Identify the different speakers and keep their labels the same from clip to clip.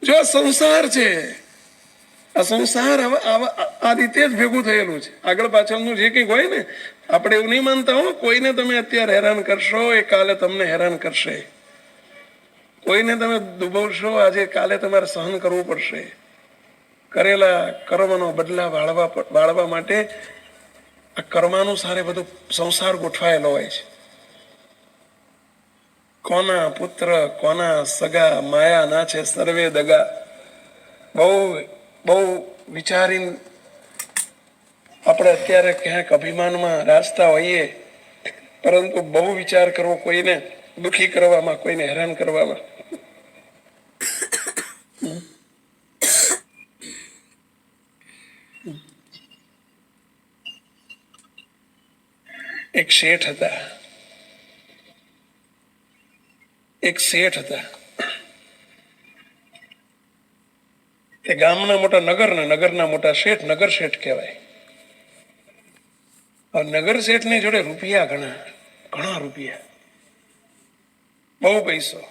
Speaker 1: જો આ સંસાર છે, આ સંસાર આ રીતે જ ભેગું થયેલું છે. આગળ પાછળનું જે કંઈક હોય ને, આપણે એવું નહીં માનતા હો કોઈને તમે અત્યારે હેરાન કરશો એ કાલે તમને હેરાન કરશે. કોઈને તમે દુભવશો આજે કાલે તમારે સહન કરવું પડશે. કરેલા કર્મનો બદલા વાળવા માટે આ કર્માનુસારે બધું સંસાર ગોઠવાયેલો હોય છે. કોના પુત્ર કોના સગા માયા ના છે સર્વે દગા. બહુ બહુ વિચારીને આપણે અત્યારે ક્યાંક અભિમાનમાં રાચતા હોઈએ, પરંતુ બહુ વિચાર કરવો કોઈને દુઃખી કરવામાં, કોઈને હેરાન કરવામાં. એક શેઠ હતા, તે ગામના મોટા નગરના મોટા શેઠ, નગર શેઠ કહેવાય. નગર શેઠની જોડે રૂપિયા ઘણા રૂપિયા, બહુ પૈસો,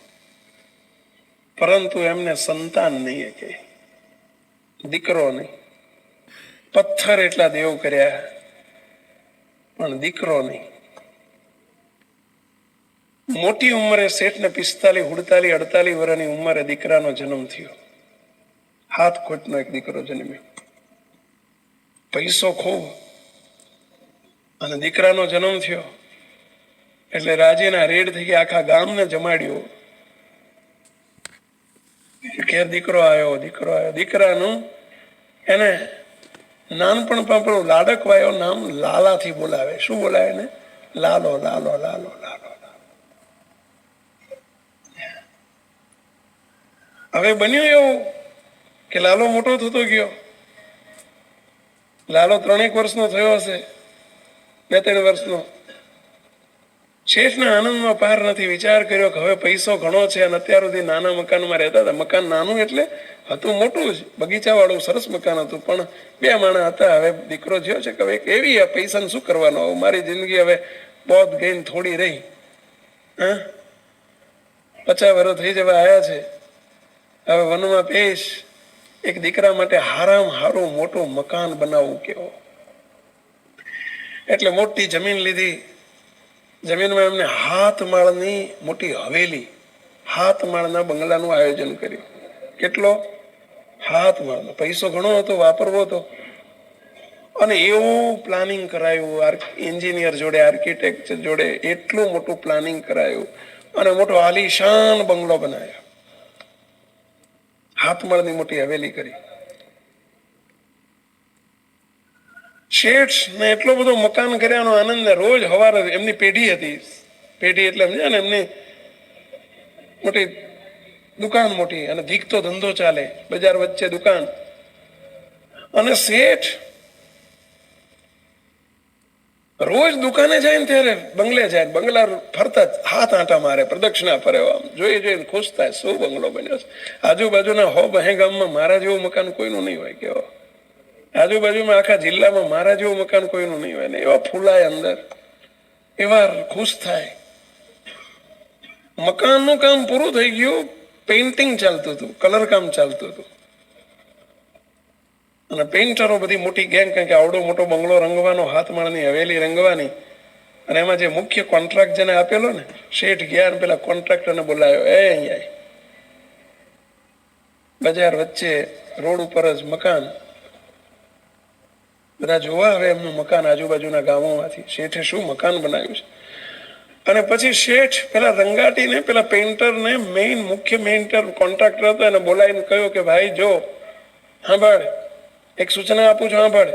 Speaker 1: પરંતુ એમને સંતાન નહીં, કે દીકરો નહીં. પથ્થર એટલા દેવ કર્યા પણ દીકરો નહીં. મોટી ઉંમરે શેઠને 45, 48, 48 વર્ષની ઉંમરે દીકરાનો જન્મ થયો. હાથ ખોટનો એક દીકરો જન્મ્યો. પૈસો ખૂબ અને દીકરાનો જન્મ થયો એટલે રાજીના રેડ થઈ ગયા. આખા ગામને જમાડ્યો. ઘેર દીકરો આવ્યો. દીકરાનું એને નાનપણમાં પેલું લાડક વાયો નામ લાલાથી બોલાવે. શું બોલાવે ને? લાલો લાલો લાલો લાલો. હવે બન્યું એવું કે લાલો મોટો થતો ગયો. લાલો 3 વર્ષનો થયો હશે, 2-3 વર્ષનો. શેઠના આનંદમાં પાર નથી. વિચાર કર્યો કે હવે પૈસો ઘણો છે અને અત્યાર સુધી નાના મકાનમાં રહેતા હતા. મકાન નાનું એટલે હતું મોટું જ, બગીચા વાળું સરસ મકાન હતું, પણ 2 માણસ હતા. હવે દીકરો થયો છે કે હવે એવી પૈસાને શું કરવાનો, મારી જિંદગી હવે બહુ ગઈને થોડી રહી. 50 વર્ષ થઈ જવા આવ્યા છે. હવે વનમાં પેશ એક દીકરા માટે હારામાં હારું મોટું મકાન બનાવવું કેવો. એટલે મોટી જમીન લીધી. જમીનમાં એમને 7 માળની મોટી હવેલી, 7 માળના બંગલાનું આયોજન કર્યું. કેટલો? 7 માળનો. પૈસો ઘણો હતો, વાપરવો હતો. અને એવું પ્લાનિંગ કરાયું એન્જિનિયર જોડે, આર્કિટેક્ટ જોડે. એટલું મોટું પ્લાનિંગ કરાયું અને મોટો આલીશાન બંગલો બનાવ્યો. 7 માળની મોટી હવેલી કરી. શેઠ ને એટલો બધો મકાન કર્યાનો આનંદ ને રોજ સવારે એમની પેઢી હતી. પેઢી એટલે સમજ્યા ને, એમની મોટી દુકાન મોટી અને ધીકતો ધંધો ચાલે, બજાર વચ્ચે દુકાન. અને શેઠ રોજ દુકાને જાય ને ત્યારે બંગલે જાય, બંગલા ફરતા જ હાથ આંટા મારે, પ્રદક્ષિણા ફરે. આમ જોઈને ખુશ થાય, શું બંગલો બન્યો છે. આજુબાજુના 100-200 ગામમાં મારા જેવું મકાન કોઈનું નહીં હોય. કેવો આજુબાજુમાં આખા જિલ્લામાં મારા જેવું મકાન કોઈનું નહીં હોય ને. એવા ફૂલાય અંદર, એવા ખુશ થાય. મકાનનું કામ પૂરું થઈ ગયું, પેઇન્ટિંગ ચાલતું હતું, કલર કામ ચાલતું હતું. અને પેઇન્ટરો બધી મોટી ગેંગ, કારણ કે આવડો મોટો બંગલો રંગવાનો, 7 માળની હવેલી રંગવાની. અને એમાં જે મુખ્ય કોન્ટ્રાક્ટ જેને આપેલો ને, શેઠ ગયા ને પેલા કોન્ટ્રાક્ટરને બોલાયો. અહીંયા બજાર વચ્ચે રોડ ઉપર જ મકાન. બધા જોવા આવે એમનું મકાન આજુબાજુના ગામોમાંથી. શેઠે શું મકાન બનાવ્યું છે. અને પછી શેઠ પેલા રંગાટીને, પેલા પેઇન્ટરને, મુખ્ય પેઇન્ટર કોન્ટ્રાક્ટર હતો, એને બોલાવીને કહ્યું કે ભાઈ જો સાંભળ, એક સૂચના આપું છું, સાંભળ.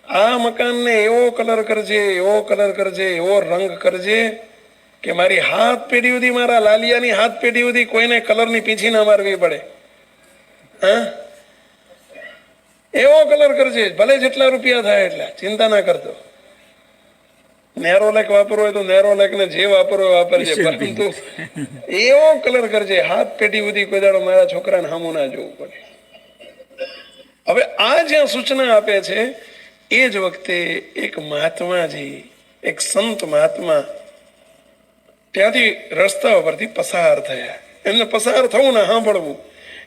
Speaker 1: આ મકાનને એવો કલર કરજે, એવો રંગ કરજે કે મારી 7 પેઢી સુધી, મારા લાલિયાની 7 પેઢી સુધી કોઈને કલરની પીછી ના મારવી પડે. એવો કલર કરજે, ભલે જેટલા રૂપિયા થાય એટલા, ચિંતા ના કરતો. નેરોલેક વાપરવો હોય તો નેરોલેક ને જે વાપરવો વાપરજે, પરંતુ એવો કલર કરજે 7 પેઢી સુધી કોઈ દાડો મારા છોકરાને સામું ના જોવું પડે. હવે આ જ્યાં સૂચના આપે છે એ જ વખતે એક મહાત્માજી, એક સંત મહાત્મા ત્યાંથી રસ્તા પરથી પસાર થયા. એમને પસાર થવું ને સાંભળવું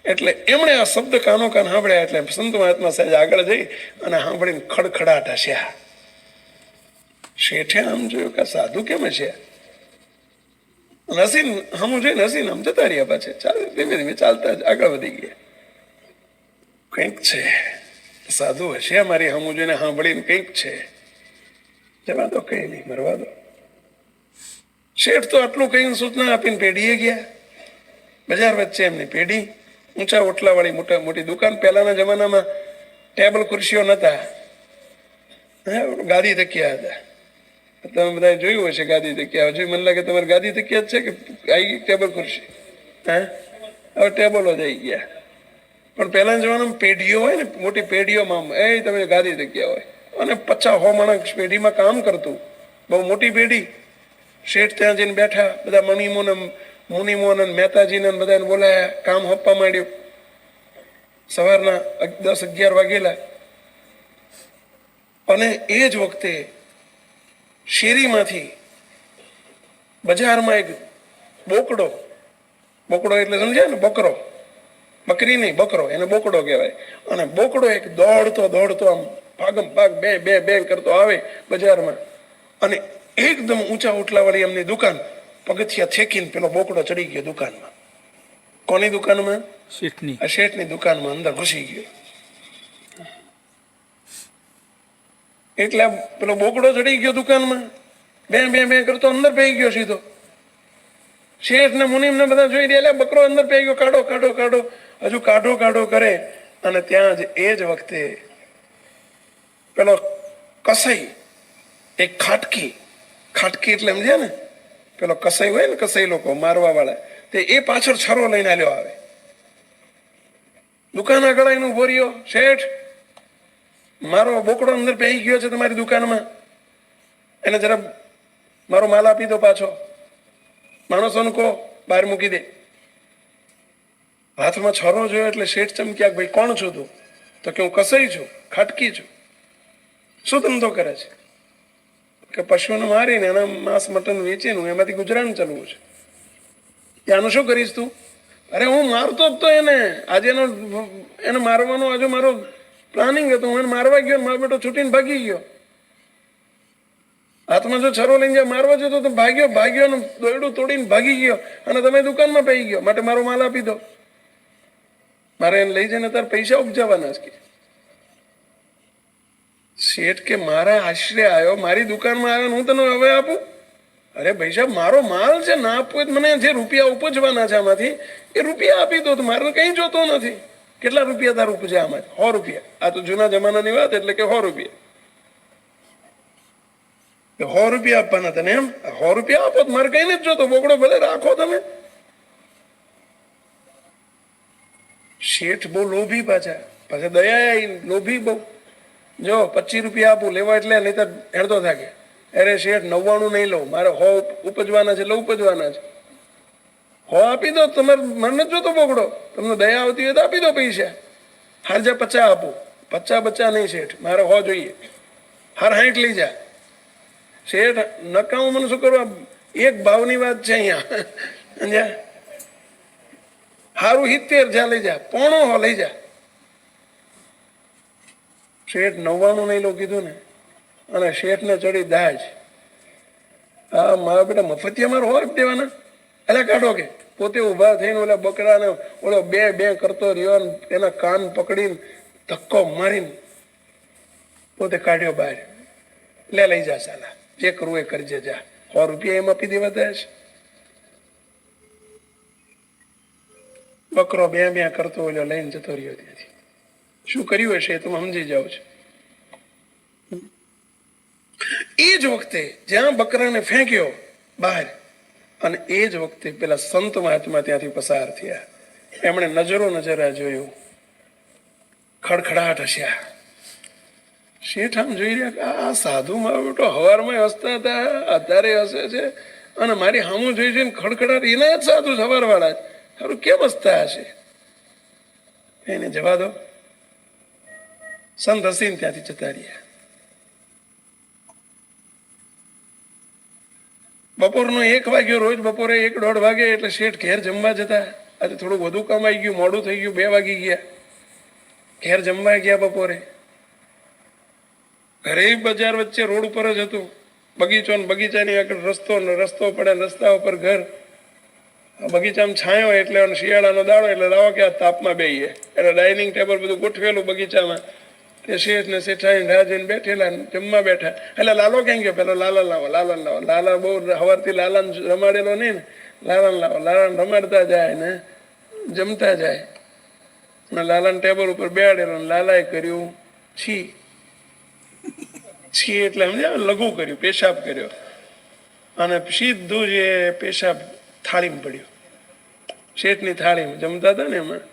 Speaker 1: એટલે એમણે આ શબ્દ કાનો કાન સાંભળ્યા એટલે સંત મહાત્મા સાહેબ આગળ જઈ અને સાંભળીને ખડખડાટ હસ્યા. શેઠે આમ જોયું કે સાધુ કેમ છે, હસીન હમું જોઈને હસીને આમ જતા રહ્યા પાછા. ચાલ ધીમે ધીમે ચાલતા જ આગળ વધી ગયા. કંઈક છે સાધુ હશે મારી હમું જોઈને સાંભળીને કંઈક છે. જવા દો, કઈ નહીં, મરવા દો. શેઠ તો આટલું કહીને સૂચના આપીને પેઢીએ ગયા. બજાર વચ્ચે એમની પેઢી, ઊંચા ઓટલા વાળી મોટી દુકાન. પહેલાના જમાનામાં ટેબલ ખુરશીઓ નતા, ગાદી તકિયા હતા. તમે બધા જોયું હશે ગાદી તકિયા. હજુ મને લાગે તમારે ગાદી તકિયા જ છે કે આવી ગઈ ટેબલ ખુરશી? હા, હવે ટેબલો જ આવી ગયા. પણ પહેલાના જમાનામાં પેઢીઓ હોય ને, મોટી પેઢીઓમાં એ તમે ગાદી તકિયા હોય અને 50-100 માણસ પેઢીમાં કામ કરતું. બહુ મોટી પેઢી. શેઠ ત્યાં જઈને બેઠા. બધા મુનિમોને મહેતાજીને બધાને બોલાયા. કામ આપવા માંડ્યું. સવારના 10-11 વાગેલા. અને એ જ વખતે શેરીમાંથી બજારમાં એક બોકડો એટલે સમજ્યા ને, બકરો, બકરી નહીં બકરો, એને બોકડો કહેવાય. અને બોકડો એક દોડતો આમ ભાગમ ભાગ બે કરતો આવે બજારમાં. અને એકદમ ઊંચા ઓટલા વાળી એમની દુકાન, પગથિયા થેકીને પેલો બોકડો ચડી ગયો દુકાનમાં. કોની દુકાનમાં? શેઠની. આ શેઠની દુકાનમાં અંદર ઘૂસી ગયો. એટલે પેલો બોકડો ચડી ગયો દુકાનમાં, બે કરતો અંદર પઈ ગયો સીધો. શેઠ ને મુનિમ ને બધા જોઈ રહ્યા, બકરો અંદર પઈ ગયો, કાઢો. હજુ કાઢો કરે. અને ત્યાં જ એ જ વખતે પેલો કસાઈ, એક ખાટકી એટલે સમજ્યા ને, પેલો કસાઈ હોય ને, કસાઈ લોકો મારવા વાળા, તે એ પાછળ છરો લઈને આલ્યો આવે. દુકાન આગળ આવીને ઉભો રહ્યો. શેઠ, મારો બોકડો અંદર પેઈ ગયો છે તમારી દુકાનમાં, એને જરા મારો માલ આપી દો પાછો. માણસોને કહો બહાર મૂકી દે. હાથમાં છરો જોયો એટલે શેઠ ચમક્યા, ભાઈ કોણ છું તું? તો કે હું કસાઈ છું, ખાટકી છું. શું ધંધો કરે છે? કે પશુને મારીને એના માંસ મટન વેચીને એમાંથી ગુજરાન ચાલવું છે. ત્યાંનું શું કરીશ તું? અરે હું મારતો જ તો એને, આજે એને મારવાનો આજે મારો પ્લાનિંગ હતું. હું એને મારવા ગયો, મારો બેટો છૂટીને ભાગી ગયો. હાથમાં જો છરો લઈને જ્યાં મારવા જતો તો ભાગ્યો ને દોરડું તોડીને ભાગી ગયો. અને તમે દુકાનમાં પઈ ગયો, માટે મારો માલ આપી દો. મારે એને લઈ જઈને તાર પૈસા ઉપજાવાના છે. શેઠ કે મારા આશરે આવ્યો, મારી દુકાનમાં આવ્યો, હું તને હવે આપું? અરે ભાઈ સાહેબ, મારો માલ છે, ના આપવું મને જે રૂપિયા ઉપજવાના છે આમાંથી એ રૂપિયા આપી દો. તો મારે કઈ જોતો નથી. કેટલા રૂપિયા તાર ઉપજે આમાં? 100 રૂપિયા. આ તો જૂના જમાનાની વાત, એટલે કે 100 રૂપિયા. 100 રૂપિયા આપવાના તને? એમ 100 રૂપિયા આપો, મારે કઈ નથી જોતો. બોકડો ભલે રાખો તમે. શેઠ બહુ લોભી, પાછા દયા લોભી બહુ. જો 25 રૂપિયા આપું, લેવા એટલે નહીં તો હેડતો થાકે. અરે શેઠ 99 નહીં લઉં, મારે 100 ઉપજવાના છે, એટલે ઉપજવાના છે. 100 આપી દો. તમારે મને નથી જોતો બોકડો, તમને દયા આવતી હોય તો આપી દો પૈસા. હાર જા 50 આપું. 50 નહીં શેઠ, મારે 100 જોઈએ. હાર 60 લઈ જા. શેઠ નકામું મને શું કરવા? એક ભાવની વાત છે અહીંયા. હારું 70 જ્યાં લઈ જા, પોણો લઈ જા. શેઠ 99 નહીં લો કીધું ને, અને શેઠ ને ચડી દાજ. હા મારા બેટા મફતિયા મારો 100 આપી દેવાના. એટલે કાઢો કે પોતે ઉભા થઈને ઓલા બકરાને ઓલો બે કરતો રહ્યો, એના કાન પકડીને ધક્કો મારીને પોતે કાઢ્યો બહાર. લઈ જા સાલા, જે કરવું એ કરજે જા. 100 રૂપિયા એમ આપી દેવા થાય છે. બકરો બે કરતો ઓલો લઈને જતો રહ્યો. ત્યાંથી શું કર્યું હશે તમે સમજી જાઓ છો. એ જ વખતે જ્યાં બકરાને ફેંક્યો બહાર, અને એ જ વખતે પેલા સંત મહાત્મા ત્યાંથી પસાર થયા. એમણે નજરા જોયું, ખડખડાટ હસ્યા. શેઠ આમ જોઈ રહ્યા કે આ સાધુ મારો બેટો હવારમાં હસતા હતા, અત્યારે હસે છે, અને મારી સામું જોઈ જોઈને ખડખડાટ. એના જ સાધુ સવાર વાળા સારું કેમ હસતા હશે? એને જવા દો. સંત હસીને ત્યાંથી જતા રહ્યા. બપોરનો 1 વાગ્યો, રોજ બપોરે 1-1:30 વાગે એટલે શેઠ ઘેર જમવા જતા. આજે થોડું વધુ કામ આવી ગયું, મોડું થઈ ગયું, 2 વાગી ગયા, ઘેર જમવા ગયા બપોરે, ઘરે બજાર વચ્ચે રોડ ઉપર જ હતું, બગીચો ને બગીચાની આગળ રસ્તો પડે, રસ્તા ઉપર ઘર, બગીચામાં છાંયો એટલે શિયાળાનો દાડો એટલે લાવો કે આ તાપમાં બેહીએ એટલે ડાઇનિંગ ટેબલ બધું ગોઠવેલું બગીચામાં, તે શેઠ ને શેઠાણી રાહ જોઈને બેઠેલા, જમવા બેઠા. એટલે લાલો ક્યાં ગયો? પેલો લાલા લાવો, લાલા લાવો. લાલા બહુ સવારથી લાલાને રમાડેલો નહીં ને, લાલાને લાવો. લાલાને રમાડતા જાય ને જમતા જાય. લાલાને ટેબલ ઉપર બેહાડેલો, લાલાએ કર્યું છી. છી એટલે સમજ્યા, લઘુ કર્યું, પેશાબ કર્યો, અને સીધું જ એ પેશાબ થાળીમાં પડ્યું, શેઠની થાળીમાં જમતા હતા ને એમાં.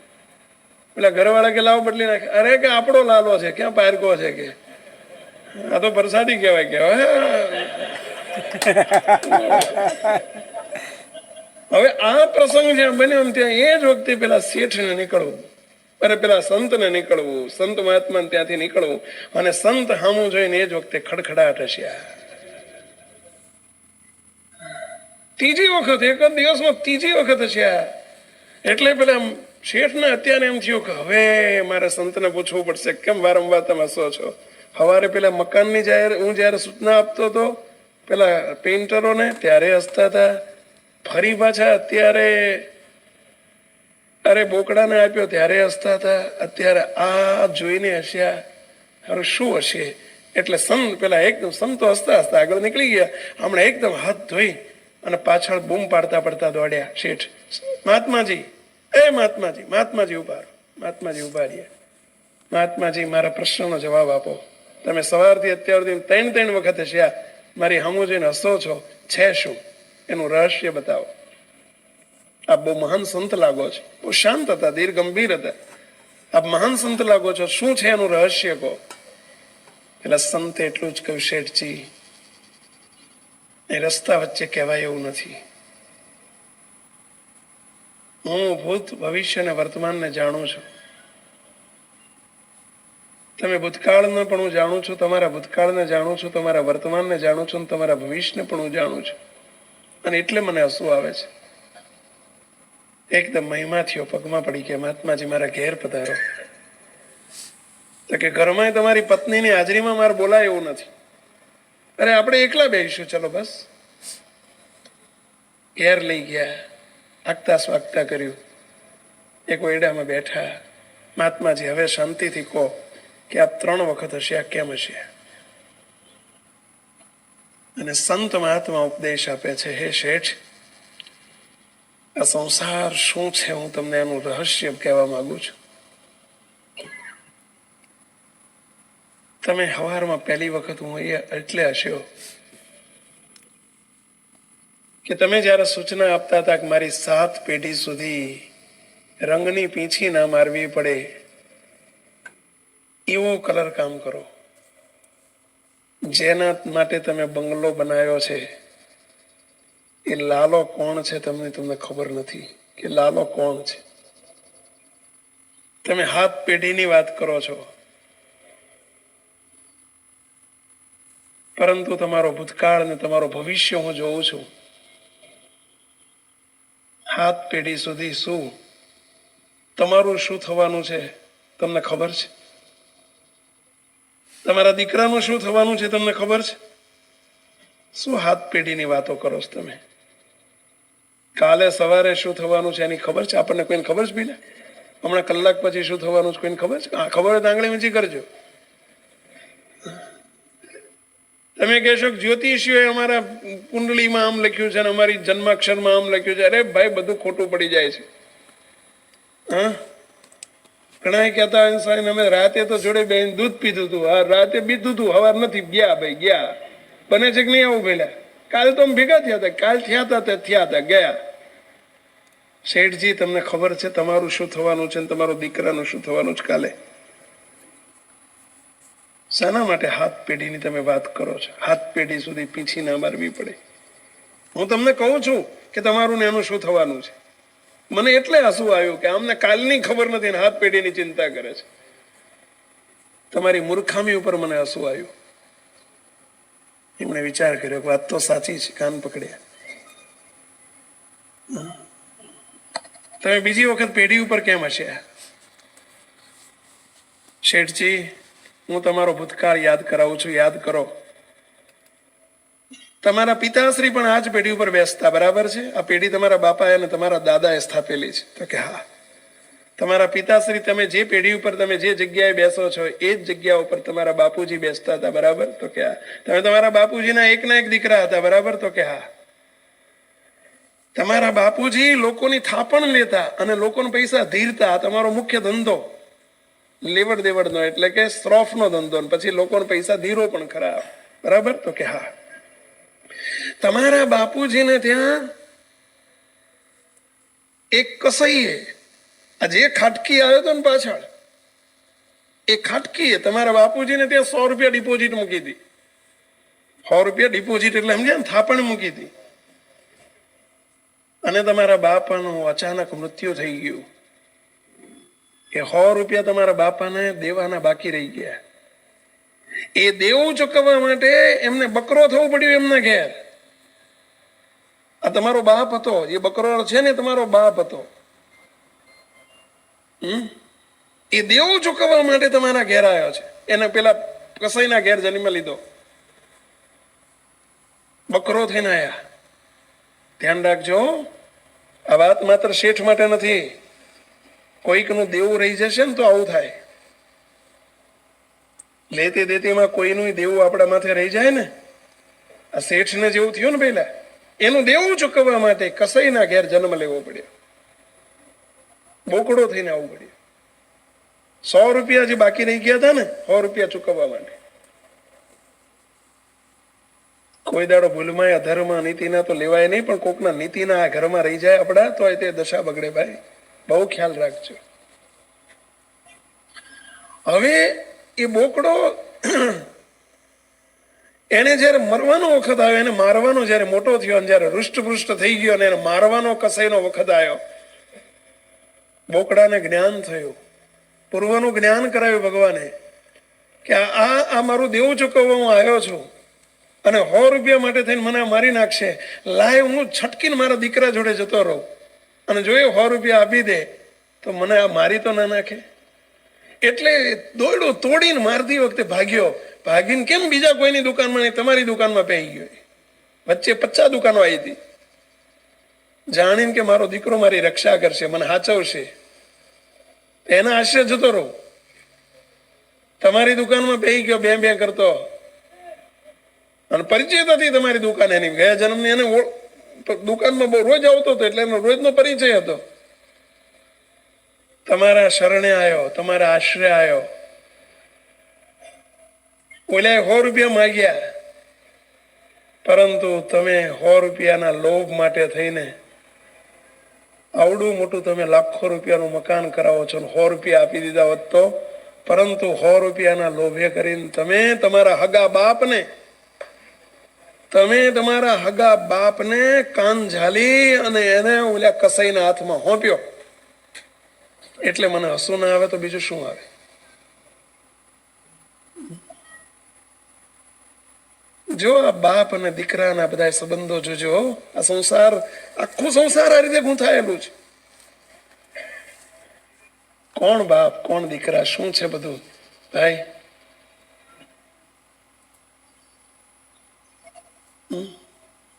Speaker 1: પેલા ઘરવાળા કે લાવો બદલી નાખે. અરે કે આપણો લાલો છે, ક્યાં પારકો છે કે, આ તો પ્રસાદી કહેવાય. હવે આ પ્રસંગ જ્યાં બન્યો ત્યાં એ જ વખતે પેલા શેઠને નીકળવું, અરે પેલા સંતને નીકળવું, સંત મહાત્મા ત્યાંથી નીકળવું, અને સંત હામું જોઈને એ જ વખતે ખડખડાટ હસ્યા. ત્રીજી વખત, એક જ દિવસમાં ત્રીજી વખત હસ્યા. એટલે પેલા શેઠને અત્યારે એમ થયું કે હવે મારે સંતને પૂછવું પડશે, કેમ વારંવાર તમે હસો છો? સવારે પેલા મકાનની હું જયારે સૂચના આપતો હતો પેલા પેઇન્ટરોને ત્યારે હસતા હતા, ફરી પાછા અત્યારે અરે બોકડાને આપ્યો ત્યારે હસતા હતા, અત્યારે આ જોઈને હસ્યા. હવે શું હશે? એટલે સંત પેલા એકદમ સંતો હસતા હસતા આગળ નીકળી ગયા. હમણાં એકદમ હાથ ધોઈ અને પાછળ બૂમ પાડતા પડતા દોડ્યા શેઠ, મહાત્માજી, એ મહાત્માજી, મહાત્માજી ઉભા રહો, મહાત્માજી ઉભા રહ્યા. મહાત્માજી, મારા પ્રશ્નનો જવાબ આપો. તમે સવારથી અત્યાર સુધી 3 વખત હસ્યા, મારી સામું જોઈને હસો છો, છે શું? એનું રહસ્ય બતાવો. આપ બહુ મહાન સંત લાગો છો, બહુ શાંત હતા, ધીર ગંભીર હતા, આપ મહાન સંત લાગો છો, શું છે એનું રહસ્ય કહો. એટલે સંતે એટલું જ કહ્યું, શેઠજી, એ રસ્તા વચ્ચે કહેવાય એવું નથી. હું ભૂત, ભવિષ્ય અને વર્તમાનને જાણું છું. તમે ભૂતકાળને પણ હું જાણું છું, તમારા ભૂતકાળને જાણું છું, તમારા વર્તમાનને જાણું છું, તમારા ભવિષ્યને પણ હું જાણું છું. અને એટલે મને હસવું આવે છે. એકદમ મહિમા થયો, પગમાં પડી ગયા, મહાત્માજી મારા ઘેર પધારો. તો કે ઘરમાં તમારી પત્નીની હાજરીમાં મારે બોલાય એવું નથી. અરે આપણે એકલા બેસીશું, ચલો બસ. ઘેર લઈ ગયા, આગતા સ્વાગતા કર્યું, એક ઓરડામાં બેઠા. મહાત્માજી, હવે શાંતિથી કહો કે આપ 3 વખત હસ્યા, કેમ હસ્યા? અને સંત મહાત્મા ઉપદેશ આપે છે, હે શેઠ, આ સંસાર શું છે હું તમને એનું રહસ્ય કહેવા માંગુ છું. તમે સવારમાં પહેલી વખત હું અહીંયા એટલે હસ્યો કે તમે જયારે સૂચના આપતા હતા કે મારી 7 પેઢી સુધી રંગની પીંછી ના મારવી પડે એવો કલર કામ કરો. જેના માટે તમે બંગલો બનાવ્યો છે એ લાલો કોણ છે તમને ખબર નથી કે લાલો કોણ છે. તમે 7 પેઢીની વાત કરો છો, પરંતુ તમારો ભૂતકાળ અને તમારો ભવિષ્ય હું જોઉં છું. 7 પેઢી સુધી શું તમારું શું થવાનું છે તમને ખબર છે? તમારા દીકરાનું શું થવાનું છે તમને ખબર છે? શું 7 પેઢીની વાતો કરો છો તમે? કાલે સવારે શું થવાનું છે એની ખબર છે આપણને? કોઈને ખબર છે? બીજા હમણાં કલાક પછી શું થવાનું છે કોઈને ખબર છે? ખબર હોય તો આંગળી ઊંચી કરજો. તમે કહેશો જ્યોતિષીઓએ અમારા કુંડલીમાં આમ લખ્યું છે અને અમારી જન્માક્ષરમાં આમ લખ્યું છે. અરે ભાઈ, બધું ખોટું પડી જાય છે. હા, ઘણા કહેતા હોય અમે રાતે તો જોડે બેન દૂધ પીધું હતું, હા રાતે પીધું હતું, હવાર નથી ગયા. ભાઈ ગયા બને છે કે નહીં? આવું પેલા કાલ તો અમે ભેગા થયા હતા, કાલ થયા હતા તે થયા હતા, ગયા. શેઠજી, તમને ખબર છે તમારું શું થવાનું છે, તમારો દીકરાનું શું થવાનું છે કાલે? શાના માટે 7 પેઢીની તમે વાત કરો છો? 7 પેઢી સુધી પીછી ના મારવી પડે. હું તમને કહું છું કે તમારું ને એનું શું થવાનું છે. મને એટલે હસવું આવ્યું કે અમને કાલની ખબર નથી ને 7 પેઢીની ચિંતા કરે છે. તમારી મૂર્ખામી ઉપર મને હસવું આવ્યું. એમણે વિચાર કર્યો કે વાત તો સાચી છે, કાન પકડ્યા. તમે બીજી વખત પેઢી ઉપર કેમ હસ્યા? શેઠજી, હું તમારો ભૂતકાળ યાદ કરાવું છું, યાદ કરો. તમારા પિતાશ્રી પણ આ જ પેઢી ઉપર બેસતા, બરાબર છે? આ પેઢી તમારા બાપાએ અને તમારા દાદાએ સ્થાપેલી છે. તો કે હા. તમારા પિતાશ્રી, તમે જે પેઢી ઉપર તમે જે જગ્યાએ બેસો છો એ જ જગ્યા ઉપર તમારા બાપુજી બેસતા હતા, બરાબર? તો કે હા. તમે તમારા બાપુજીના એકના એક દીકરા હતા, બરાબર? તો કે હા. તમારા બાપુજી લોકોની થાપણ લેતા અને લોકોના પૈસા ધીરતા. તમારો મુખ્ય ધંધો લેવડ દેવડનો, એટલે કે શ્રોફનો ધંધો, પછી લોકોના પૈસા ધીરો પણ ખરા, બરાબર? તો કે હા. તમારા બાપુજીને ત્યાં એક કસાઈએ, આ જે ખાટકી આવ્યો હતો ને પાછળ, એ ખાટકીએ તમારા બાપુજીને ત્યાં 100 રૂપિયા ડિપોઝિટ મૂકી હતી. 100 રૂપિયા ડિપોઝિટ એટલે સમજ્યા ને, થાપણ મૂકી હતી. અને તમારા બાપાનું અચાનક મૃત્યુ થઈ ગયું. એ 100 રૂપિયા તમારા બાપાને દેવાના બાકી રહી ગયા. એ દેવું ચૂકવવા માટે એમને બકરો થવું પડ્યું એમના ઘેર. આ તમારો બાપ હતો, એ બકરો છે ને તમારો બાપ હતો. એ દેવું ચૂકવવા માટે તમારા ઘેર આવ્યો છે. એને પેલા કસાઈના ઘેર જન્મ લીધો, બકરો થઈને આયા. ધ્યાન રાખજો, આ વાત માત્ર શેઠ માટે નથી. કોઈકનું દેવું રહી જશે ને તો આવું થાય. લેતી દેતીમાં કોઈનું દેવું આપણા માથે રહી જાય ને, આ શેઠને જેવું થયું ને પહેલા, એનું દેવું ચૂકવવા માટે કસાઈના ઘેર જન્મ લેવો પડ્યો, બોકડો થઈને આવવું પડ્યું. 100 રૂપિયા જે બાકી રહી ગયા હતા ને, 100 રૂપિયા ચૂકવવા માટે. કોઈ દાડો ભૂલમાં અધર્મ નીતિના તો લેવાય નહીં, પણ કોકના નીતિના આ ઘરમાં રહી જાય આપણા, તો તે દશા બગડે ભાઈ. બહુ ખ્યાલ રાખજો. હવે એ બોકડો એને જયારે મરવાનો વખત આવ્યો, એને મારવાનો જયારે મોટો થયો અને જયારે હૃષ્ટપૃષ્ટ થઈ ગયો અને એને મારવાનો કસાઈનો વખત આવ્યો, બોકડાને જ્ઞાન થયું, પૂર્વનું જ્ઞાન કરાવ્યું ભગવાને કે આ મારું દેવું ચૂકવવા હું આવ્યો છું અને 100 રૂપિયા માટે થઈને મને મારી નાખશે. લાય, હું છટકીને મારા દીકરા જોડે જતો રહું અને જો એ 100 રૂપિયા આપી દે તો મને આ મારી તો ના નાખે. એટલે દોડો તોડીને મારતી વખતે ભાગ્યો. ભાગીને કેમ બીજા કોઈની દુકાનમાં નહીં, તમારી દુકાનમાં પહેરી ગયો. વચ્ચે 50 દુકાનો આવી હતી, જાણીને કે મારો દીકરો મારી રક્ષા કરશે, મને હાચવશે, એના આશ્રય જતો રહો. તમારી દુકાનમાં પહેરી ગયો બે બે કરતો, અને પરિચય નથી તમારી દુકાન એની. ગયા જન્મની એને દુકાનમાં બહુ રોજ આવતો હતો, એટલે એનો રોજનો પરિચય હતો. તમારા શરણે આવ્યો, તમારા આશ્રય આવ્યો. ઓલા 100 રૂપિયા માંગ્યા, પરંતુ તમે 100 રૂપિયાના લોભ માટે થઈને આવડું મોટું તમે લાખો રૂપિયાનું મકાન કરાવો છો. 100 રૂપિયા આપી દીધા હોત તો, પરંતુ 100 રૂપિયાના લોભે કરીને તમે તમારા હગા બાપને કાન ઝાલી અને એને ઓલા કસાઈના હાથમાં હોંપ્યો. એટલે મને હસવું ના આવે તો બીજું શું આવે? જો આ બાપ અને દીકરાના બધા સંબંધો જોજો. આ સંસાર, આખું સંસાર આ રીતે ગૂંથાયેલું છે. કોણ બાપ, કોણ દીકરા, શું છે બધું ભાઈ?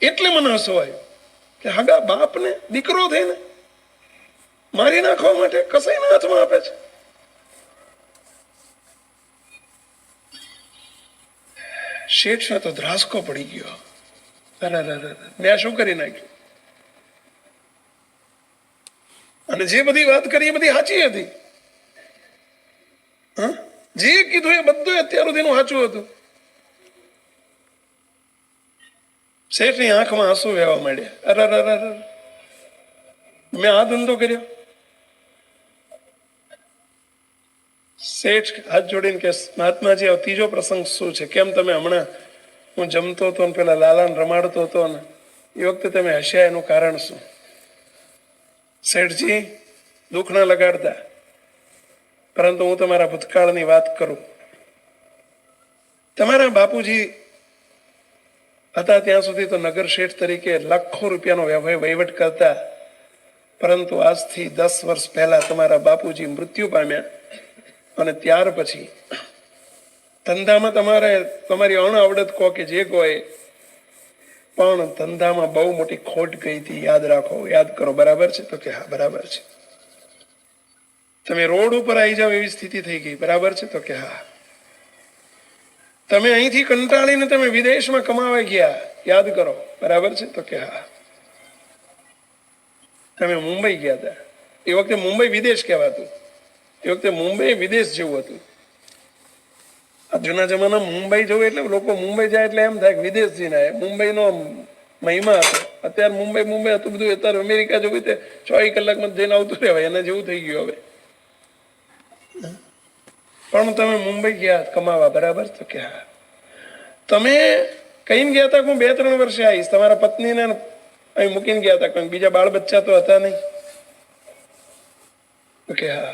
Speaker 1: એટલે મને હસવું આવ્યું કે હગા બાપને દીકરો થઈને મારી નાખવા માટે કસાઈના હાથમાં આપે છે. શેઠને તો ધ્રાસકો પડી ગયો. મેં શું કરી નાખ્યું? અને જે બધી વાત કરી એ બધી સાચી હતી. જે કીધું એ બધું અત્યાર સુધીનું સાચું હતું. શેઠની આંખમાં આંસુ વહેવા માંડ્યા. અરે મેં આ ધંધો કર્યો? શેઠ હાથ જોડીને કે મહાત્માજી, આ ત્રીજો પ્રસંગ શું છે? કેમ તમે હમણાં હું જમતો હતો ને પેલા લાલાને રમાડતો હતો ને એ વખતે તમે હસ્યા, એનું કારણ શું? શેઠજી, દુઃખ ના લગાડતા, પરંતુ હું તમારા ભૂતકાળની વાત કરું. તમારા બાપુજી હતા ત્યાં સુધી તો નગર શેઠ તરીકે લાખો રૂપિયાનો વહીવટ કરતા. પરંતુ આજથી 10 વર્ષ પહેલા તમારા બાપુજી મૃત્યુ પામ્યા અને ત્યાર પછી ધંધામાં તમારી અણઆવડત કહો કે જે કહો એ, પણ ધંધામાં બહુ મોટી ખોટ ગઈ હતી. યાદ રાખો, યાદ કરો. બરાબર છે? તો કે હા બરાબર છે. તમે રોડ ઉપર આવી જાવ એવી સ્થિતિ થઈ ગઈ. બરાબર છે? તો કે હા. તમે અહીંથી કંટાળીને તમે વિદેશમાં કમાવા ગયા. યાદ કરો. બરાબર છે? તો કે હા. તમે મુંબઈ ગયા હતા. એ વખતે મુંબઈ વિદેશ કહેવાતું. એ વખતે મુંબઈ વિદેશ જેવું હતું. આ જૂના જમાનામાં મુંબઈ જવું એટલે લોકો મુંબઈ જાય એટલે એમ થાય કે વિદેશ જઈને આવે. મુંબઈનો મહિમા હતો. અત્યારે મુંબઈ હતું બધું. અત્યારે અમેરિકા જવું તે 24 કલાકમાં જઈને આવતું રહેવાય. એના જેવું થઈ ગયું હવે. પણ તમે મુંબઈ ગયા કમાવા. બરાબર? તો કે હા. તમે કહીને ગયા હતા કે હું 2-3 વર્ષે આવીશ. તમારા પત્નીને અહીં મૂકીને ગયા હતા. કોઈ બીજા બાળ બચ્ચા તો હતા નહીં? તો કે હા.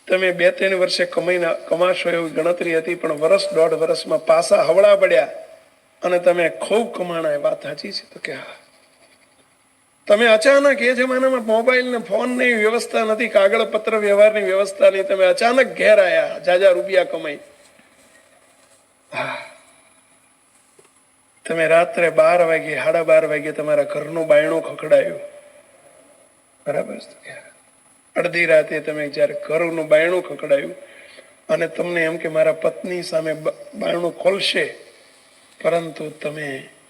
Speaker 1: તમે 2-3 વર્ષે કમાશો એવી ગણતરી હતી, પણ 1-1.5 વર્ષમાં પાસા હવળા પડ્યા અને તમે ખૂબ કમાણા. એ વાત સાચી છે? તો કે હા. તમે અચાનક, એ જમાનામાં મોબાઈલ ને ફોન ની વ્યવસ્થા નથી, કાગળ પત્ર વ્યવહારની વ્યવસ્થા નહીં, તમે અચાનક ઘેર આવ્યા જાજા રૂપિયા કમાઈ. તમે રાત્રે 12 વાગે 12:30 વાગે તમારા ઘરનું બાયણું ખખડાયું. બરાબર? અડધી રાતે તમે જયારે ઘરનું બાયણું ખખડાયું અને તમને એમ કે મારા પત્ની સામે બારણું ખોલશે, પરંતુ તમે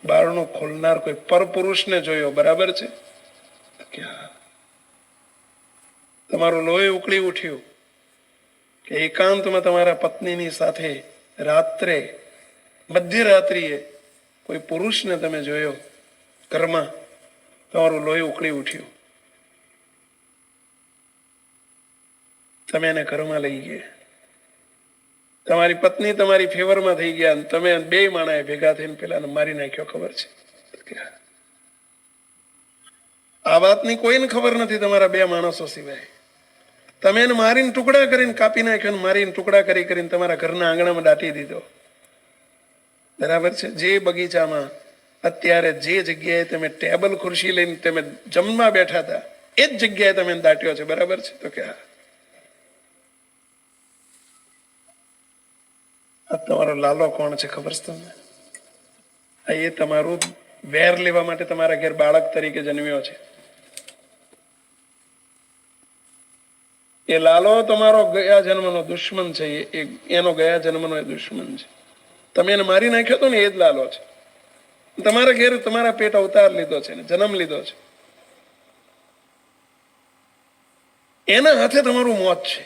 Speaker 1: બારણું ખોલનાર કોઈ પરપુરુષને જોયો. બરાબર છે? તમારું લોહી ઉકળી ઉઠ્યું કે એકાંતમાં તમારા પત્નીની સાથે રાત્રે મધ્યરાત્રિએ કોઈ પુરુષને તમે જોયો ઘરમાં. તમારું લોહી ઉકળી ઉઠ્યું. તમે એને ઘરમાં લઈ ગયા. તમારી પત્ની તમારી ફેવરમાં થઈ ગયા. તમે 2 માણાએ ભેગા થઈને પેલાને મારી નાખ્યો. ખબર છે? આ વાતની કોઈને ખબર નથી તમારા 2 માણસો સિવાય. તમે એને મારીને ટુકડા કરીને કાપી નાખ્યો. મારીને ટુકડા કરીને તમારા ઘરના આંગણામાં દાટી દીધો. બરાબર છે? જે બગીચામાં અત્યારે જે જગ્યાએ તમે ટેબલ ખુરશી લઈને તમે જમવા બેઠા હતા, એ જ જગ્યાએ તમે દાટ્યો છે. બરાબર છે? તો કે હા. તમારો લાલો કોણ છે ખબર છે તમને? એ તમારું વેર લેવા માટે તમારા ઘેર બાળક તરીકે જન્મ્યો છે. એ લાલો તમારો ગયા જન્મનો દુશ્મન છે. એનો ગયા જન્મનો એ દુશ્મન છે. તમે એને મારી નાખ્યો હતો ને, એ જ લાલો છે. તમારા ઘેર તમારા પેટ અવતાર લીધો છે ને જન્મ લીધો છે. એના હાથે તમારું મોત છે.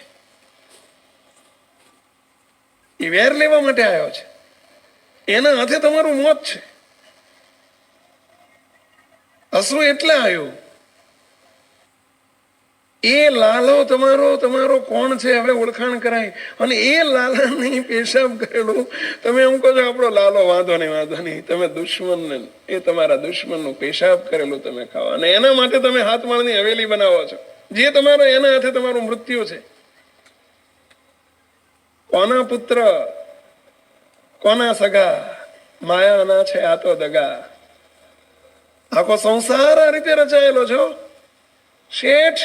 Speaker 1: એ વેર લેવા માટે આવ્યો છે. એના હાથે તમારું મોત છે. હસવું એટલે આવ્યું. એ લાલો તમારો કોણ છે હવે ઓળખાણ કરાય. અને એ લાલાની પેશાબ કરેલું તમે એમ કહો છો આપણો લાલો વાંધો નહીં. તમે દુશ્મનને, એ તમારા દુશ્મનનું પેશાબ કરેલું તમે ખાઓ અને એના માટે તમે હાથમાળની હવેલી બનાવો છો. જે તમારો એના હાથે તમારું મૃત્યુ છે. કોના પુત્ર, કોના સગા, માયાના છે આ તો દગા. આખો સંસાર આ રીતે રચાયેલો છો. શેઠ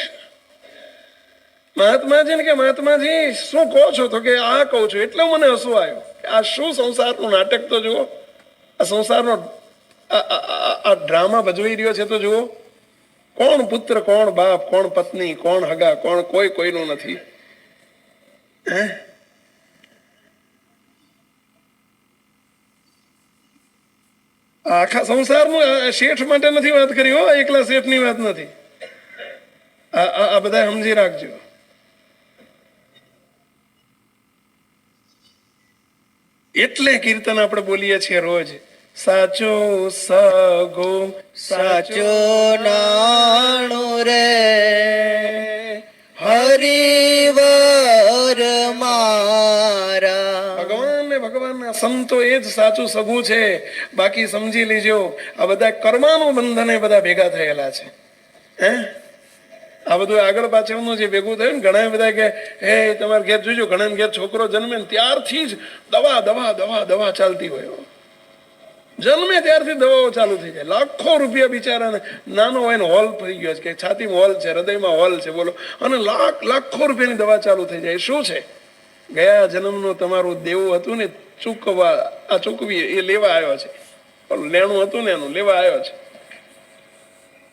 Speaker 1: મહાત્માજી ને કે મહાત્માજી શું કહો છો? તો કે આ કહું છું. એટલે મને હસવું આવ્યું. આ શું સંસારનું નાટક તો જુઓ. આ સંસારનો આ ડ્રામા ભજવી રહ્યો છે તો જુઓ. કોણ પુત્ર, કોણ બાપ, કોણ પત્ની, કોણ હગા, કોણ કોઈનું નથી. આખા સંસારનું શેઠ માટે નથી વાત કરી હો. એકલા શેઠની વાત નથી. આ બધા સમજી રાખજો. એટલે કીર્તન આપણે બોલીએ છીએ રોજ. સાચો સગો
Speaker 2: સાચો નાણું રે હરિવર મારા.
Speaker 1: ભગવાનના સંતો એ જ સાચું સગું છે. બાકી સમજી લીજો આ બધા કર્માનું બંધને બધા ભેગા થયેલા છે. આ બધું આગળ પાછળનું જે ભેગું થયું ને, ઘણા બધા કે હે તમારે ઘેર જોજો, ઘણા ઘેર છોકરો જન્મે ને ત્યારથી જ દવા ચાલતી હોય. જન્મે ત્યારથી દવાઓ ચાલુ થઈ જાય. લાખો રૂપિયા બિચારાને, નાનો હોય ને હોલ થઈ ગયો છે, કે છાતીમાં હોલ છે, હૃદયમાં હોલ છે, બોલો, અને લાખો રૂપિયાની દવા ચાલુ થઈ જાય. શું છે? ગયા જન્મનું તમારું દેવું હતું ને, ચૂકવી એ લેવા આવ્યો છે. લેણું હતું ને એનું લેવા આવ્યો છે.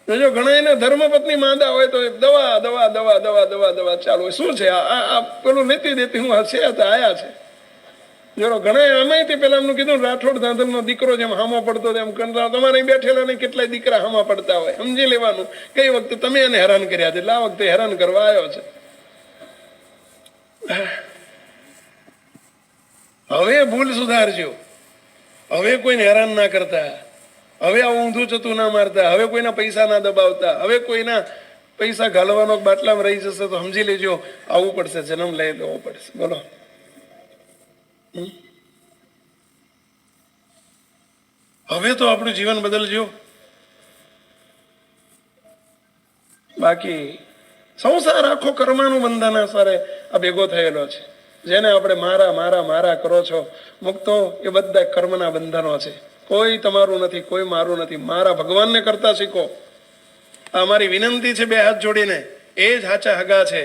Speaker 1: જો ઘણા એને ધર્મપત્ની માંદા હોય તો દવા દવા દવા દવા દવા દવા ચાલુ હોય. શું છે આ પેલું લેતી દેતી હું હશે આયા છે. જો ઘણા આમાંથી પેલા એમનું કીધું, રાઠોડ ધાંધલનો દીકરો જેમ હામો પડતો એમ કંટાળો, તમારે બેઠેલા ને કેટલાય દીકરા હામા પડતા હોય. સમજી લેવાનું, કઈ વખતે તમે એને હેરાન કર્યા છે, એટલે આ વખતે હેરાન કરવા આવ્યો છે. હવે ભૂલ સુધારજો. હવે કોઈને હેરાન ના કરતા, હવે આ ઊંધું ચતું ના મારતા, હવે કોઈના પૈસા ના દબાવતા, હવે કોઈના પૈસા ઘાલવાનો બાટલામાં રહી જશે તો સમજી લેજો આવવું પડશે, જન્મ લઈ લેવો પડશે. બોલો, હવે તો આપણું જીવન બદલજો. બાકી સંસાર આખો કર્મનું બંધન આસારે આ ભેગો થયેલો છે. જેને આપણે મારા મારા મારા કરો છો મુક્તો, એ બધા કર્મના બંધનો છે. કોઈ તમારું નથી, કોઈ મારું નથી. મારા ભગવાનને કરતા શીખો. આ અમારી વિનંતી છે, બે હાથ જોડીને. એ જ સાચા હગા છે.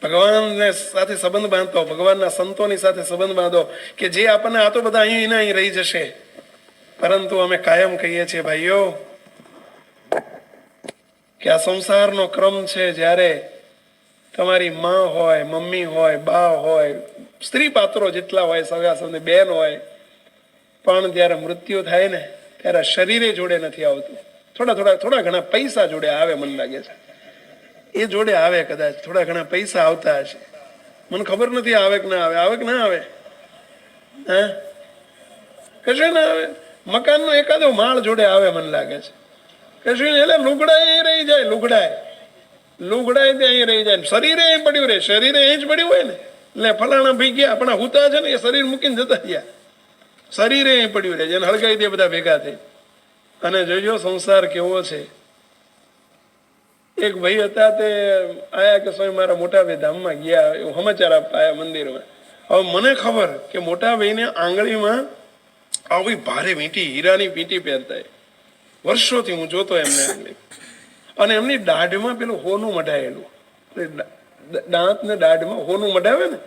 Speaker 1: ભગવાનને સાથે સંબંધ બાંધો, ભગવાનના સંતોની સાથે સંબંધ બાંધો, કે જે આપણને આ તો બધા અહીં અહીં રહી જશે. પરંતુ અમે કાયમ કહીએ છીએ ભાઈઓ કે આ સંસારનો ક્રમ છે. જ્યારે તમારી માં હોય, મમ્મી હોય, બા હોય, સ્ત્રી પાત્રો જેટલા હોય, સગા સંબંધી બેન હોય, પણ જ્યારે મૃત્યુ થાય ને ત્યારે શરીરે જોડે નથી આવતું. થોડા ઘણા પૈસા જોડે આવે, મને લાગે છે એ જોડે આવે, કદાચ થોડા ઘણા પૈસા આવતા હશે. મને ખબર નથી આવે કે ના આવે. આવે કે ના આવે? હા, કશું ના આવે. મકાનનો એકાદો માળ જોડે આવે, મને લાગે છે. કશું એટલે લુગડા અહીં રહી જાય, લુગડાય તે અહીં રહી જાય. શરીરે અહીં પડ્યું રહે, શરીરે અહીં જ પડ્યું હોય ને. એટલે ફલાણા ભાઈ ગયા, આપણા હુતા છે ને, એ શરીર મૂકીને જતા ગયા. શરીરે અહીં પડ્યું રહે, જેને હળગાઈ દે બધા ભેગા થઈ. અને જોજો સંસાર કેવો છે. એક ભાઈ હતા, તે આયા કે સ્વામી મારા મોટા ભાઈ ધામમાં ગયા, એવું સમાચાર આપવા આયા મંદિરમાં. હવે મને ખબર કે મોટા ભાઈને આંગળીમાં આવી ભારે વીંટી, હીરાની વીંટી પહેરતા. વર્ષોથી હું જોતો એમને આંગળી. અને એમની દાઢમાં પેલું હોનું મઢાયેલું, દાંત ને દાઢમાં હોનું મઢાવે ને,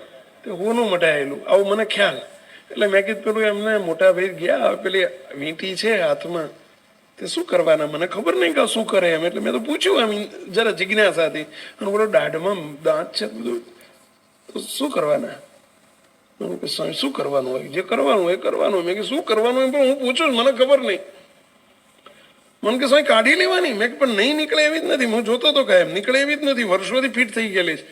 Speaker 1: તે હોનું મઢાયેલું, આવું મને ખ્યાલ. એટલે મેં કીધું પેલું એમને મોટા ભાઈ ગયા, પેલી વીંટી છે હાથમાં, તે શું કરવાના? મને ખબર નહીં કે શું કરે એમ. એટલે મેં તો પૂછ્યું એમ જરા જિજ્ઞાસાથી. અને બોલો દાઢમાં દાંત છે બધું, શું કરવાના? શું કરવાનું હોય? જે કરવાનું હોય એ કરવાનું. મેં કે શું કરવાનું હોય પણ હું પૂછું, મને ખબર નહીં. મને કે સ્વામી કાઢી લેવાની. મેં પણ નહીં નીકળે એવી જ નથી. હું જોતો તો કાયમ નીકળે એવી જ નથી, વર્ષોથી ફિટ થઈ ગયેલી છે.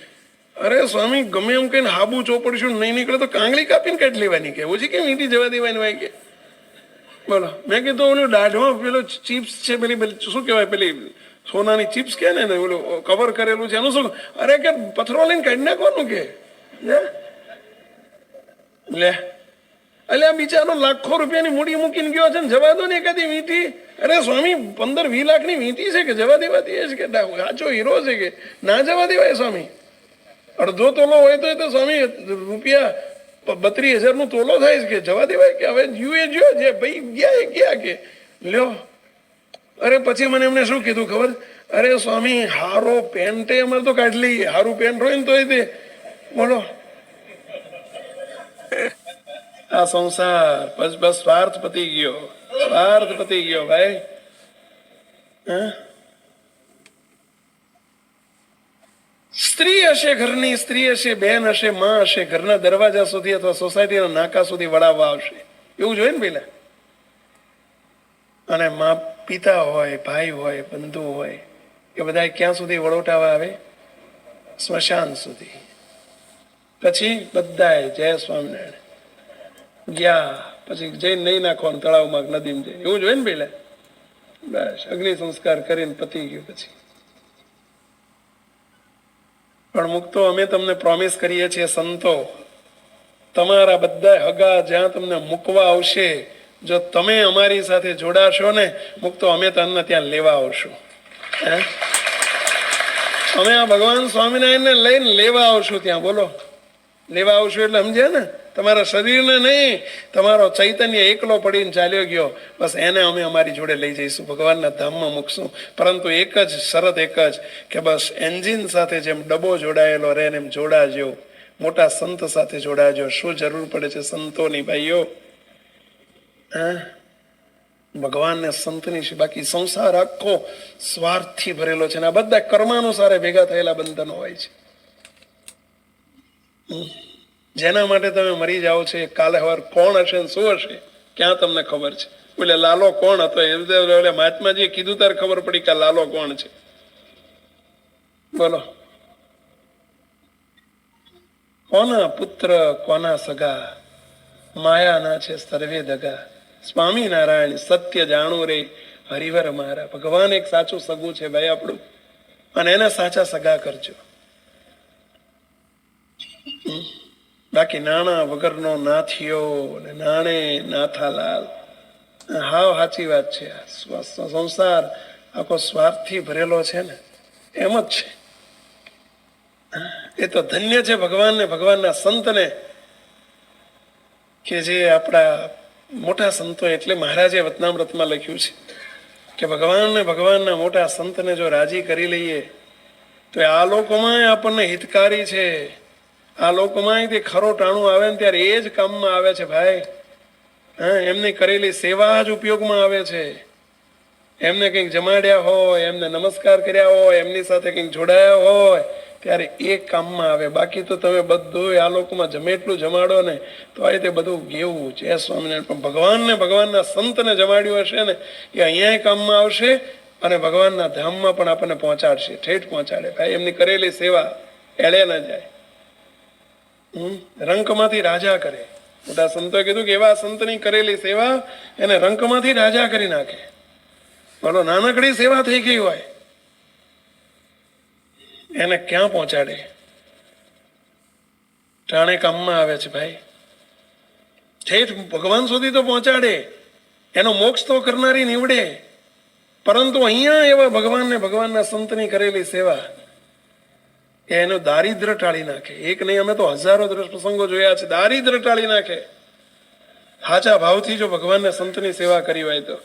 Speaker 1: અરે સ્વામી ગમે એમ કહીને હાબુ ચોપડશું, નહીં નીકળે તો કાંગળી કાપીને કાઢી લેવાની. કે ઓછી કેમ ઈંટી જવા દેવાની હોય કે? બોલો, મેં કીધું ઓલું દાઢમાં પેલો ચિપ્સ છે, પેલી શું કહેવાય, પેલી સોનાની ચિપ્સ કે ને ઓલું કવર કરેલું છે, એનું શું? અરે કે પથરો લઈને કાઢી નાખવાનું કે લે. એટલે આ બિચારો લાખો રૂપિયાની મૂડી મૂકીને ગયો છે ને, જવા દો ને એકાદી વીંટી. અરે સ્વામી 15-20 લાખની વીંટી છે કે જવા દેવાતી છે કે સાચો હીરો છે કે ના જવા દેવાય સ્વામી? અડધો તોલો હોય તો સ્વામી રૂપિયા 32,000 નું તોલો થાય કે જવા દેવાય કે? હવે જુએ જો જે ભાઈ ગયા કે લ્યો. અરે પછી મને એમને શું કીધું ખબર? અરે સ્વામી હારો પેન્ટ અમારે તો કાઢી લઈએ, હારું પેન્ટ હોય ને તો તે બોલો. આ સંસાર બસ સ્વાર્થ પતી ગયો, સ્વાર્થ પતી ગયો ભાઈ. સ્ત્રી હશે ઘરની, સ્ત્રી હશે, બેન હશે, માં હશે, ઘરના દરવાજા સુધી અથવા સોસાયટીના નાકા સુધી વળાવવા આવશે. એવું જોઈએ ને પેલા. અને માં પિતા હોય, ભાઈ હોય, બંધુ હોય, એ બધા ક્યાં સુધી વળોટાવા આવે? સ્મશાન સુધી. પછી બધા જય સ્વામિનારાયણ ગયા, પછી જઈને નહીં નાખવાનું તળાવમાં, નદીમાં જઈને. એવું જોઈએ ને પેલા. બસ અગ્નિ સંસ્કાર કરીને પતી ગયું. પછી પણ મુક્તો અમે તમને પ્રોમિસ કરીએ છીએ સંતો, તમારા બધા હગા જ્યાં તમને મૂકવા આવશે, જો તમે અમારી સાથે જોડાશો ને મુક્તો, અમે તમને ત્યાં લેવા આવશું. અમે આ ભગવાન સ્વામિનારાયણને લઈને લેવા આવશું ત્યાં. બોલો, લેવા આવશું એટલે સમજ્યા ને? તમારા શરીરને નહીં, તમારો ચૈતન્ય એકલો પડીને ચાલ્યો ગયો, બસ એને અમે અમારી જોડે લઈ જઈશું, ભગવાનના ધામમાં મૂકશું. પરંતુ એક જ શરત, એક જ, કે બસ એન્જિન સાથે જેમ ડબ્બો જોડાયેલો રહે એમ જોડાજો, મોટા સંત સાથે જોડાજો. શું જરૂર પડે છે સંતોની ભાઈઓ? ભગવાનને સંતની છે. બાકી સંસાર આખો સ્વાર્થથી ભરેલો છે, ને આ બધા કર્માનુસારે ભેગા થયેલા બંધનો હોય છે. જેના માટે તમે મરી જાઓ છો, કાલે હવાર કોણ હશે ને શું હશે ક્યાં તમને ખબર છે? બોલે લાલો કોણ હતો, એ મહાત્માજીએ કીધું ત્યારે ખબર પડી કે લાલો કોણ છે. બોલો, કોના પુત્ર કોના સગા, માયાના છે સર્વે દગા. સ્વામિનારાયણ સત્ય જાણું રે હરિવર મારા. ભગવાન એક સાચું સગું છે ભાઈ આપણું, અને એને સાચા સગા કરજો. બાકી નાણા વગરનો નાથિયો ને નાણે નાથાલાલ. હાવ સાચી વાત છે. સંસાર આખો સ્વાર્થથી ભરેલો છે ને, એમ જ છે. એ તો ધન્ય છે ભગવાનને, ભગવાનના સંતને, કે જે આપણા મોટા સંતો. એટલે મહારાજે વતનામૃતમાં લખ્યું છે કે ભગવાનને, ભગવાનના મોટા સંતને જો રાજી કરી લઈએ તો આ લોકોમાં આપણને હિતકારી છે. આ લોકોમાં તે ખરો ટાણું આવે ને ત્યારે એ જ કામમાં આવે છે ભાઈ. એમની કરેલી સેવા જ ઉપયોગમાં આવે છે. એમને કંઈક જમાડ્યા હોય, એમને નમસ્કાર કર્યા હોય, એમની સાથે કંઈક જોડાયા હોય ત્યારે એ કામમાં આવે. બાકી તો તમે બધું આ લોકોમાં જમે એટલું જમાડો ને તો આ રીતે બધું ગેવું છે. સ્વામિનારાયણ પણ ભગવાનને, ભગવાનના સંતને જમાડ્યું હશે ને એ અહીંયા કામમાં આવશે, અને ભગવાનના ધામમાં પણ આપણને પહોંચાડશે, ઠેઠ પહોંચાડે ભાઈ. એમની કરેલી સેવા એળે ન જાય. રંકમાંથી રાજા કરે. મોટા સંતોએ કીધું કે એવા સંતની કરેલી સેવા એને રંકમાંથી રાજા કરી નાખે. બોલો, નાનકડી સેવા થઈ ગઈ હોય એને ક્યાં પહોંચાડે? ટાણે કામમાં આવે છે ભાઈ. ઠેઠ ભગવાન સુધી તો પહોંચાડે, એનો મોક્ષ તો કરનારી નીવડે. પરંતુ અહીંયા એવા ભગવાનને, ભગવાનના સંતની કરેલી સેવા એનું દારિદ્ર ટાળી નાખે. એક નહીં, અમે તો હજારો પ્રસંગો જોયા છે. દારિદ્ર ટાળી નાખે. સાચા ભાવથી જો ભગવાનને સંતની સેવા કરી હોય તો.